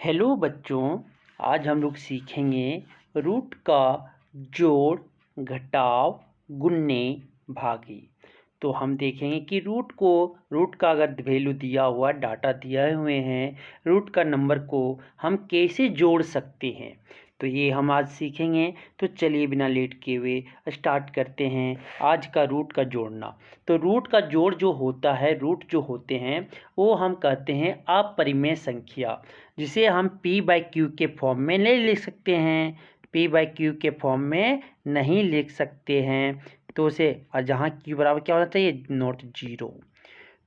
Hello बच्चों, आज हम लोग सीखेंगे रूट का जोड़, घटाव, गुणने, भागे। तो हम देखेंगे कि रूट का अगर वैल्यू दिया हुआ, डाटा दिए हुए हैं, रूट का नंबर को हम कैसे जोड़ सकते हैं। तो ये हम आज सीखेंगे। तो चलिए बिना लेट किए हुए स्टार्ट करते हैं आज का रूट का जोड़ना। तो रूट का जोड़ जो होता है, रूट जो होते हैं वो हम कहते हैं अपरिमेय संख्या, जिसे हम p/q के फॉर्म में नहीं लिख सकते हैं। p/q के फॉर्म में नहीं लिख सकते हैं, तो उसे और जहाँ q बराबर क्या होना चाहिए, नॉट जीरो।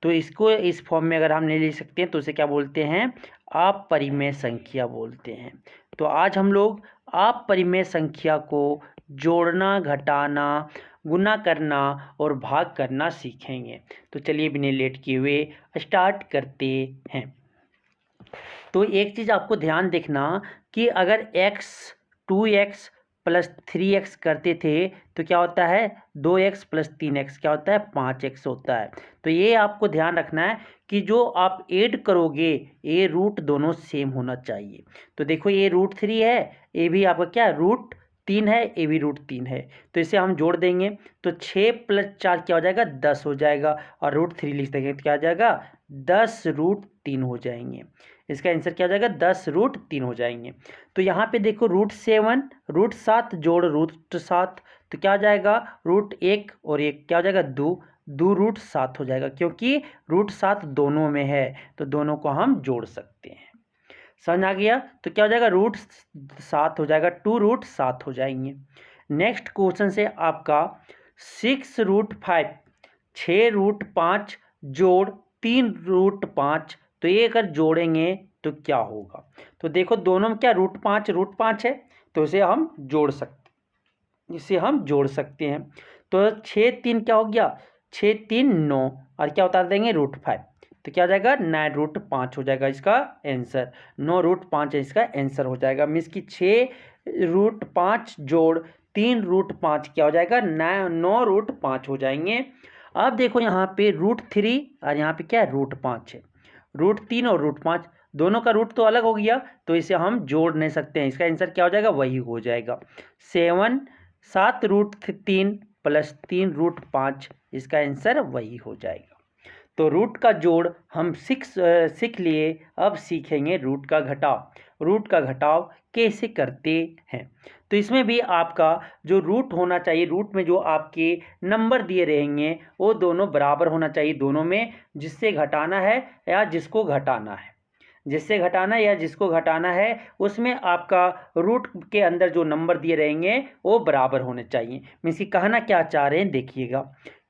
तो इसको इस फॉर्म में अगर हम नहीं लिख सकते हैं तो उसे क्या बोलते हैं, अपरिमेय संख्या बोलते हैं। तो आज हम लोग अपरिमेय संख्या को जोड़ना, घटाना, गुना करना और भाग करना सीखेंगे। तो चलिए बिना लेट किए हुए स्टार्ट करते हैं। तो एक चीज़ आपको ध्यान देखना कि अगर x 2x प्लस 3x करते थे तो क्या होता है, 2x प्लस 3x क्या होता है, 5x होता है। तो ये आपको ध्यान रखना है कि जो आप ऐड करोगे ये रूट दोनों सेम होना चाहिए। तो देखो ये √3 है, ये भी आपका क्या रूट 3 है, ये भी √3 है। तो इसे हम जोड़ देंगे तो 6 + 4 क्या हो जाएगा, 10 हो जाएगा। और √3 लिख देंगे तो क्या आ जाएगा, 10 √3 हो जाएंगे। इसका आंसर क्या हो जाएगा, 10 √3 हो जाएंगे। तो यहाँ पे देखो √7 √7 जोड़ √7 तो क्या हो जाएगा, √1 और 1 क्या हो जाएगा, 2 √7 हो जाएगा, क्योंकि √7 दोनों में है तो दोनों को हम जोड़ सकते हैं। समझ आ गया। तो क्या हो जाएगा, √7 हो जाएगा, 2 √7 हो जाएंगे। नेक्स्ट क्वेश्चन से आपका 6 √5 6 √5 जोड़ 3 √5, तो ये अगर जोड़ेंगे तो क्या होगा। तो देखो दोनों में क्या √5 है, तो इसे हम जोड़ सकते हैं। तो 6 3 क्या हो गया, 6 3 9 और क्या उतार देंगे √5, तो क्या हो जाएगा, 9 √5 हो जाएगा इसका आंसर। 9 √5 है इसका आंसर हो जाएगा। मीन्स कि 6 √5 जोड़ 3 √5 क्या हो जाएगा, 9 √5 हो जाएंगे। अब देखो यहाँ पे √3 और यहाँ पे क्या है, √5 है। √3 और √5 दोनों का रूट तो अलग हो गया, तो इसे हम जोड़ नहीं सकते हैं। इसका आंसर क्या हो जाएगा, वही हो जाएगा 7 √3 प्लस 3 √5, इसका आंसर वही हो जाएगा। तो रूट का जोड़ हम सीख लिए। अब सीखेंगे रूट का घटाव। रूट का घटाव कैसे करते हैं। तो इसमें भी आपका जो रूट होना चाहिए, रूट में जो आपके नंबर दिए रहेंगे वो दोनों बराबर होना चाहिए, दोनों में जिससे घटाना है या जिसको घटाना है। जिसको घटाना है उसमें आपका रूट के अंदर जो नंबर दिए रहेंगे वो बराबर होने चाहिए। मीन्स कि कहना क्या चाह रहे हैं, देखिएगा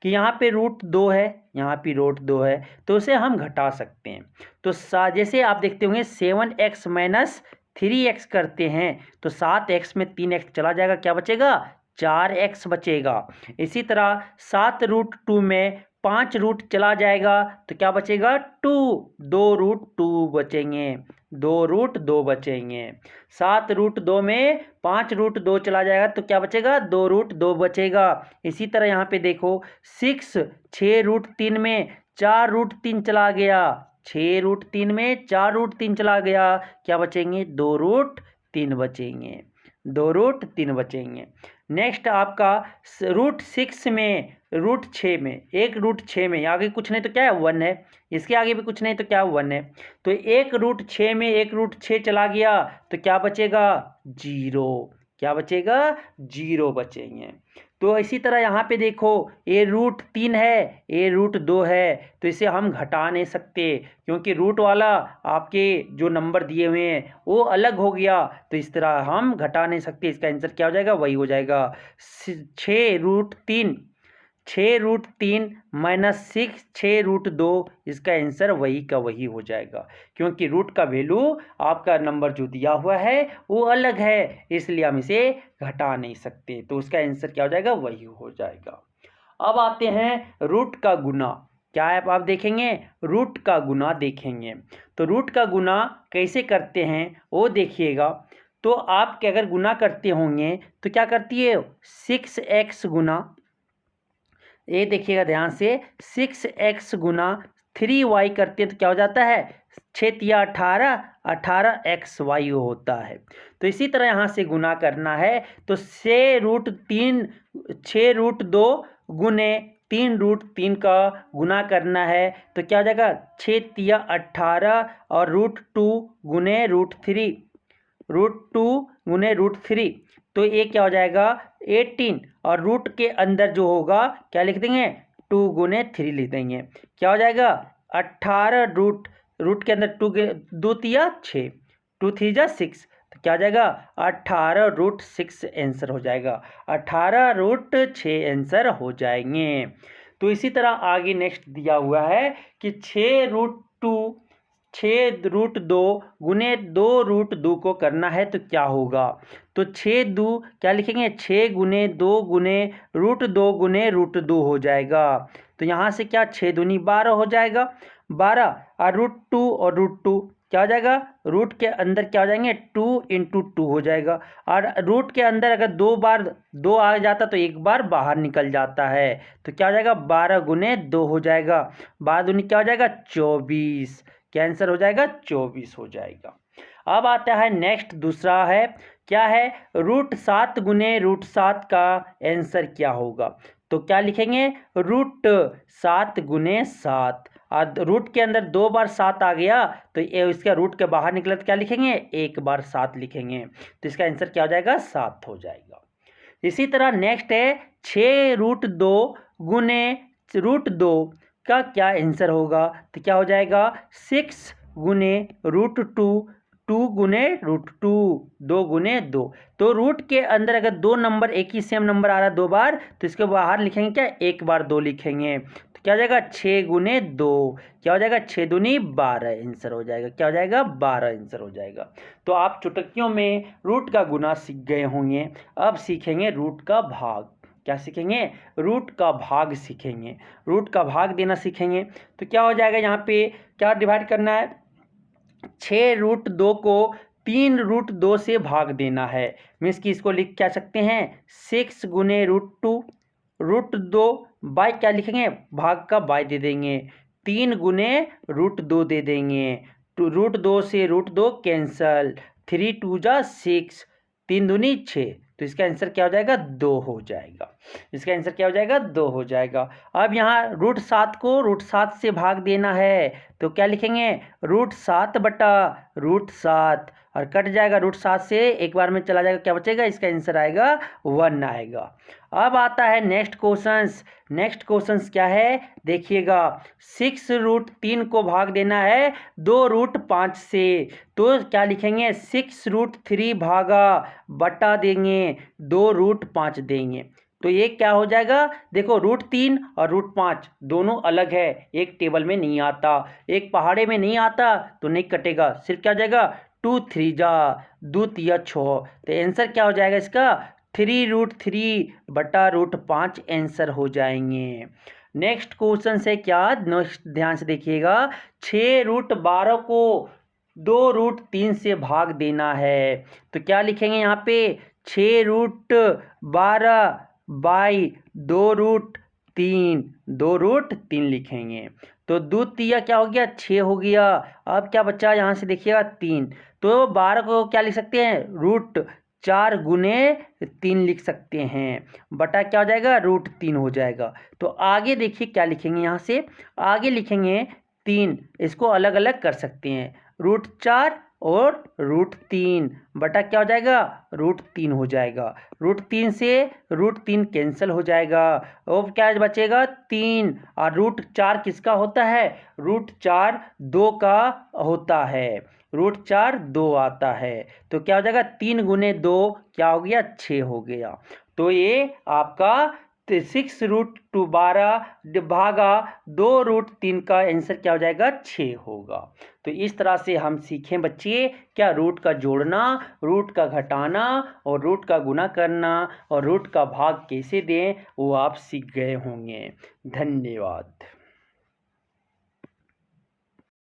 कि यहाँ पे √2 है, यहाँ पे √2 है, तो उसे हम घटा सकते हैं। तो जैसे आप देखते होंगे 7x - 3x करते हैं तो 7x में 3x चला जाएगा, क्या बचेगा, 4x बचेगा। इसी तरह 7 √2 में 5 रूट चला जाएगा तो क्या बचेगा, 2 2 बचेंगे, 2 बचेंगे। 7 √2 में 5 √2 चला जाएगा तो क्या बचेगा, 2 बचेगा। इसी तरह यहाँ पे देखो 6 √3 में 4 √3 चला गया, 6 √3 में 4 √3 चला गया, क्या बचेंगे, 2 √3 बचेंगे, 2 √3 बचेंगे। नेक्स्ट आपका √6 में √6 में 1 √6 में आगे कुछ नहीं तो क्या है, 1 है। इसके आगे भी कुछ नहीं तो क्या, 1 है। तो 1 √6 में 1 √6 चला गया तो क्या बचेगा, 0। क्या बचेगा, 0 बचेंगे। तो इसी तरह यहाँ पे देखो ये √3 है, ये √2 है, तो इसे हम घटा नहीं सकते क्योंकि रूट वाला आपके जो नंबर दिए हुए हैं वो अलग हो गया, तो इस तरह हम घटा नहीं सकते। इसका आंसर क्या हो जाएगा, वही हो जाएगा 6 √3 माइनस 6 √2, इसका आंसर वही का वही हो जाएगा, क्योंकि रूट का वैल्यू आपका नंबर जो दिया हुआ है वो अलग है, इसलिए हम इसे घटा नहीं सकते। तो उसका आंसर क्या हो जाएगा, वही हो जाएगा। अब आते हैं रूट का गुना। क्या है, आप देखेंगे रूट का गुना देखेंगे। तो रूट का गुना कैसे करते हैं वो देखिएगा। तो आप अगर गुना करते होंगे तो क्या करती है, 6x गुना, ये देखिएगा ध्यान से, 6x गुना 3y करते हैं तो क्या हो जाता है, 6 तिया 18, 18xy होता है। तो इसी तरह यहाँ से गुना करना है, तो 6√2 गुने 3√3 का गुना करना है, तो क्या हो जाएगा 6 तिया 18 और √2 गुने √3, √2 गुने √3, तो ये क्या हो जाएगा 18, और रूट के अंदर जो होगा क्या लिख देंगे 2 गुने 3 लिख देंगे। क्या हो जाएगा 18 रूट के अंदर 2 तिया 6, 2 3 जा 6, तो क्या हो जाएगा 18√6 आंसर हो जाएगा, 18√6 आंसर हो जाएंगे। तो इसी तरह आगे नेक्स्ट दिया हुआ है कि 6√2 गुने 2√2 को करना है, तो क्या होगा, तो 6 2 क्या लिखेंगे 6 गुने 2 गुने √2 गुने √2 हो जाएगा। तो यहाँ से क्या 6 दूनी 12 हो जाएगा, 12 और √2 और √2 क्या हो जाएगा, रूट के अंदर क्या हो जाएंगे 2 × 2 हो जाएगा, और रूट के अंदर अगर 2 बार 2 आ जाता तो एक बार बाहर निकल जाता है, तो क्या हो जाएगा 12 गुने 2 हो जाएगा, 12 दूनी क्या हो जाएगा 24, क्या आंसर हो जाएगा 24 हो जाएगा। अब आता है नेक्स्ट, दूसरा है क्या है √7 गुने √7 का आंसर क्या होगा, तो क्या लिखेंगे √7 गुने 7, और रूट के अंदर 2 बार 7 आ गया तो ये इसका रूट के बाहर निकला तो क्या लिखेंगे 1 बार 7 लिखेंगे, तो इसका आंसर क्या हो जाएगा 7 हो जाएगा। इसी तरह नेक्स्ट है 6√2 गुने √2 का क्या आंसर होगा, तो क्या हो जाएगा 6 गुने √2, 2 गुने √2, 2 गुने 2, तो रूट के अंदर अगर 2 नंबर एक ही सेम नंबर आ रहा है 2 बार, तो इसके बाहर लिखेंगे क्या 1 बार 2 लिखेंगे, तो क्या हो जाएगा 6 गुने 2, क्या हो जाएगा 6 दूनी 12 आंसर हो जाएगा, क्या हो जाएगा 12 आंसर हो जाएगा। तो आप चुटकियों में रूट का गुना सीख गए होंगे, अब सीखेंगे रूट का भाग। क्या सीखेंगे रूट का भाग सीखेंगे, रूट का भाग देना सीखेंगे। तो क्या हो जाएगा यहाँ पे क्या डिवाइड करना है, 6√2 को 3√2 से भाग देना है, मीन्स कि इसको लिख क्या सकते हैं 6 गुने √2, √2 बाय क्या लिखेंगे भाग का बाय दे देंगे, 3 गुने √2 दे देंगे, √2 से √2 कैंसल, 3 2 जा 6, 3 दूनी 6, तो इसका आंसर क्या हो जाएगा 2 हो जाएगा, इसका आंसर क्या हो जाएगा 2 हो जाएगा। अब यहाँ √7 को √7 से भाग देना है, तो क्या लिखेंगे √7 बटा √7, और कट जाएगा √7 से एक बार में चला जाएगा, क्या बचेगा इसका आंसर आएगा 1 आएगा। अब आता है नेक्स्ट क्वेश्चंस, नेक्स्ट क्वेश्चंस क्या है देखिएगा, 6√3 को भाग देना है 2√5 से, तो क्या लिखेंगे 6√3 भागा बटा देंगे 2√5 देंगे, तो ये क्या हो जाएगा देखो √3 और √5 दोनों अलग है, एक टेबल में नहीं आता, एक पहाड़े में नहीं आता तो नहीं कटेगा, सिर्फ क्या हो जाएगा 2 3 जा 2 तिया 6, तो आंसर क्या हो जाएगा इसका 3√3 बटा √5 आंसर हो जाएंगे। नेक्स्ट क्वेश्चन से क्या नेक्स्ट ध्यान से देखिएगा, 6√12 को 2√3 से भाग देना है, तो क्या लिखेंगे यहाँ पे 6√12 बाई 2√3, 2√3 लिखेंगे, तो 2 तिया क्या हो गया 6 हो गया, अब क्या बचा यहाँ से देखिएगा 3, तो 12 को क्या लिख सकते हैं √4 गुने 3 लिख सकते हैं, बटा क्या हो जाएगा √3 हो जाएगा। तो आगे देखिए क्या लिखेंगे, यहाँ से आगे लिखेंगे 3, इसको अलग अलग कर सकते हैं, √4 और √3 बटा क्या हो जाएगा √3 हो जाएगा, √3 से √3 कैंसिल हो जाएगा, और क्या बचेगा 3, और √4 किसका होता है √4 2 का होता है, √4 2 आता है, तो क्या हो जाएगा 3 गुने 2 क्या हो गया 6 हो गया, तो ये आपका 6√12 भागा 2√3 का आंसर क्या हो जाएगा 6 होगा। तो इस तरह से हम सीखें बच्चे क्या रूट का जोड़ना, रूट का घटाना और रूट का गुना करना और रूट का भाग कैसे दें वो आप सीख गए होंगे। धन्यवाद।